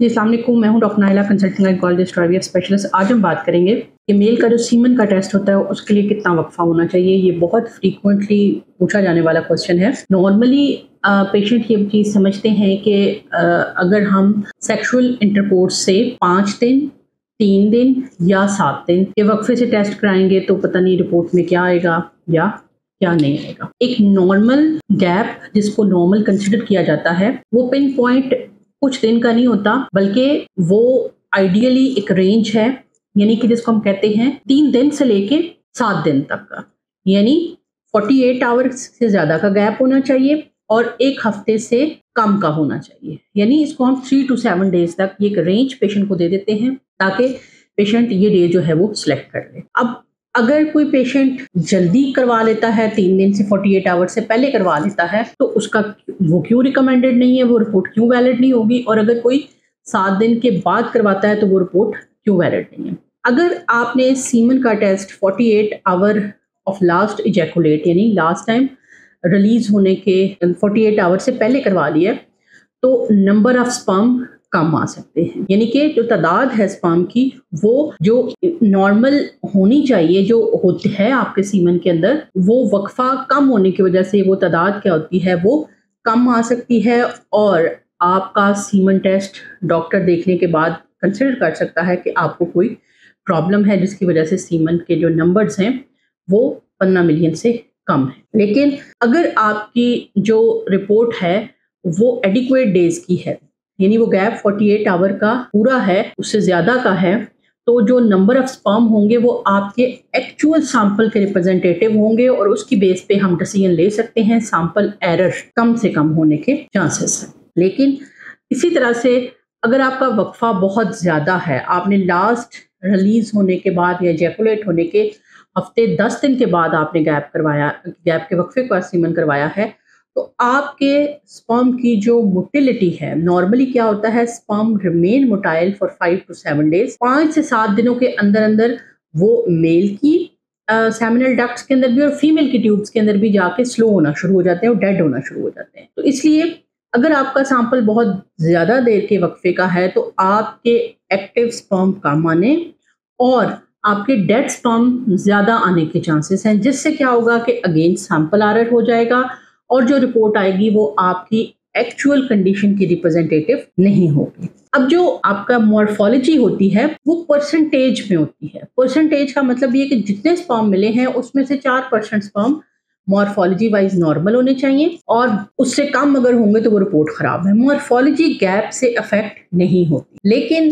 जी, अस्सलाम वालेकुम। मैं हूँ डॉक्टर नाइला, कंसल्टेंट गायनेकोलॉजिस्ट और आईवीएफ स्पेशलिस्ट। आज हम बात करेंगे कि मेल का जो सीमन का टेस्ट होता है उसके लिए कितना वक्फा होना चाहिए। ये बहुत फ्रीक्वेंटली पूछा जाने वाला क्वेश्चन है। नॉर्मली पेशेंट ये चीज़ समझते हैं कि अगर हम सेक्सुअल इंटरकोर्स से 5 दिन, 3 दिन या 7 दिन के वक्फे से टेस्ट कराएंगे तो पता नहीं रिपोर्ट में क्या आएगा या क्या नहीं आएगा। एक नॉर्मल गैप जिसको नॉर्मल कंसिडर किया जाता है वो पिन पॉइंट कुछ दिन का नहीं होता, बल्कि वो आइडियली एक रेंज है, यानी कि जिसको हम कहते हैं 3 दिन से लेके 7 दिन तक का, यानी 48 आवर्स से ज़्यादा का गैप होना चाहिए और 1 हफ्ते से कम का होना चाहिए। यानी इसको हम 3 to 7 डेज तक ये एक रेंज पेशेंट को दे देते हैं ताकि पेशेंट ये डे जो है वो सिलेक्ट कर ले। अब अगर कोई पेशेंट जल्दी करवा लेता है, 3 दिन से 48 आवर्स से पहले करवा लेता है, तो उसका वो क्यों रिकमेंडेड नहीं है, वो रिपोर्ट क्यों वैलिड नहीं होगी। और अगर कोई 7 दिन के बाद करवाता है तो वो रिपोर्ट क्यों वैलिड नहीं है। अगर आपने सीमन का test 48 hour of last ejaculate यानी लास्ट टाइम रिलीज होने के 48 आवर से पहले करवा लिया तो नंबर ऑफ स्पर्म कम आ सकते हैं, यानी कि जो तादाद है स्पर्म की वो जो नॉर्मल होनी चाहिए जो होती है आपके सीमन के अंदर, वो वक्फा कम होने की वजह से वो तादाद क्या होती है वो कम आ सकती है और आपका सीमन टेस्ट डॉक्टर देखने के बाद कंसिडर कर सकता है कि आपको कोई प्रॉब्लम है जिसकी वजह से सीमन के जो नंबर्स हैं वो 15 मिलियन से कम है। लेकिन अगर आपकी जो रिपोर्ट है वो एडिक्वेट डेज की है, यानी वो गैप 48 आवर का पूरा है, उससे ज़्यादा का है, तो जो नंबर ऑफ स्पर्म होंगे वो आपके एक्चुअल सैंपल के रिप्रेजेंटेटिव होंगे और उसकी बेस पे हम डिसीजन ले सकते हैं सैंपल एरर कम से कम होने के चांसेस हैं। लेकिन इसी तरह से अगर आपका वक्फा बहुत ज़्यादा है, आपने लास्ट रिलीज होने के बाद या इजैकुलेट होने के हफ्ते 10 दिन के बाद आपने गैप के वक्फे का सीमन करवाया है, तो आपके स्पर्म की जो मोटिलिटी है, नॉर्मली क्या होता है sperm remain motile for 5 to 7 days, 5 से 7 दिनों के अंदर अंदर वो मेल की सेमिनल डक्ट्स के अंदर भी और फीमेल की ट्यूब्स के अंदर भी जाके स्लो होना शुरू हो जाते हैं और डेड होना शुरू हो जाते हैं। तो इसलिए अगर आपका सैंपल बहुत ज़्यादा देर के वक्फे का है तो आपके एक्टिव स्पर्म कम आने और आपके डेड स्पर्म ज़्यादा आने के चांसेस हैं, जिससे क्या होगा कि अगेन सैंपल एरर हो जाएगा और जो रिपोर्ट आएगी वो आपकी एक्चुअल कंडीशन की रिप्रेजेंटेटिव नहीं होगी। अब जो आपका मॉर्फोलॉजी होती है वो परसेंटेज में होती है। परसेंटेज का मतलब ये कि जितने स्पर्म मिले हैं उसमें से 4% स्पर्म मॉर्फोलॉजी वाइज नॉर्मल होने चाहिए और उससे कम अगर होंगे तो वो रिपोर्ट खराब है। मॉर्फोलॉजी गैप से अफेक्ट नहीं होती, लेकिन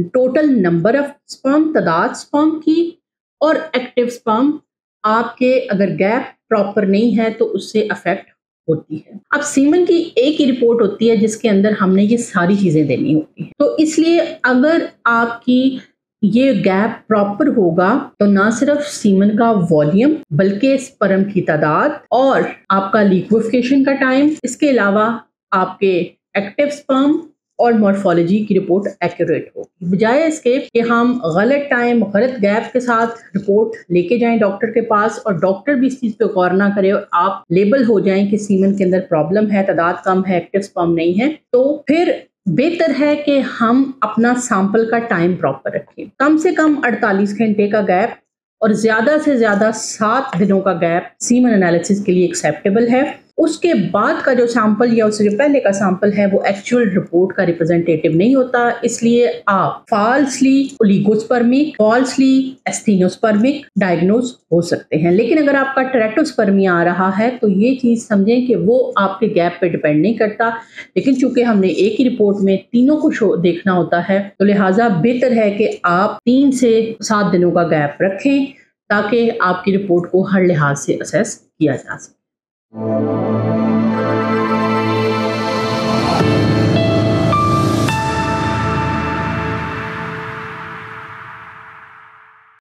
टोटल नंबर ऑफ स्पर्म, तादाद स्पर्म की और एक्टिव स्पर्म आपके अगर गैप प्रॉपर नहीं है तो उससे अफेक्ट होती है। अब सीमन की एक ही रिपोर्ट होती है जिसके अंदर हमने ये सारी चीजें देनी होती है, तो इसलिए अगर आपकी ये गैप प्रॉपर होगा तो ना सिर्फ सीमन का वॉल्यूम बल्कि स्पर्म की तादाद और आपका लिक्विफिकेशन का टाइम, इसके अलावा आपके एक्टिव स्पर्म और मॉर्फोलॉजी की रिपोर्ट एक्यूरेट होगी, बजाय इसके कि हम गलत टाइम गलत गैप के साथ रिपोर्ट लेके जाएं डॉक्टर के पास और डॉक्टर भी इस चीज़ पे गौर ना करे और आप लेबल हो जाएं कि सीमन के अंदर प्रॉब्लम है, तादाद कम है, एक्टिव स्पर्म नहीं है। तो फिर बेहतर है कि हम अपना सैंपल का टाइम प्रॉपर रखें, कम से कम 48 घंटे का गैप और ज़्यादा से ज़्यादा 7 दिनों का गैप सीमन एनालिसिस के लिए एक्सेप्टेबल है। उसके बाद का जो सैंपल या उससे जो पहले का सैंपल है वो एक्चुअल रिपोर्ट का रिप्रेजेंटेटिव नहीं होता, इसलिए आप फॉल्सली ओलिगोस्पर्मिक, फॉल्सली एस्थेनोस्पर्मिक डायग्नोज हो सकते हैं। लेकिन अगर आपका टेरेक्टोस्पर्मिया आ रहा है तो ये चीज़ समझें कि वो आपके गैप पे डिपेंड नहीं करता, लेकिन चूंकि हमने एक ही रिपोर्ट में तीनों को देखना होता है तो लिहाजा बेहतर है कि आप 3 से 7 दिनों का गैप रखें ताकि आपकी रिपोर्ट को हर लिहाज से असेस किया जा सके।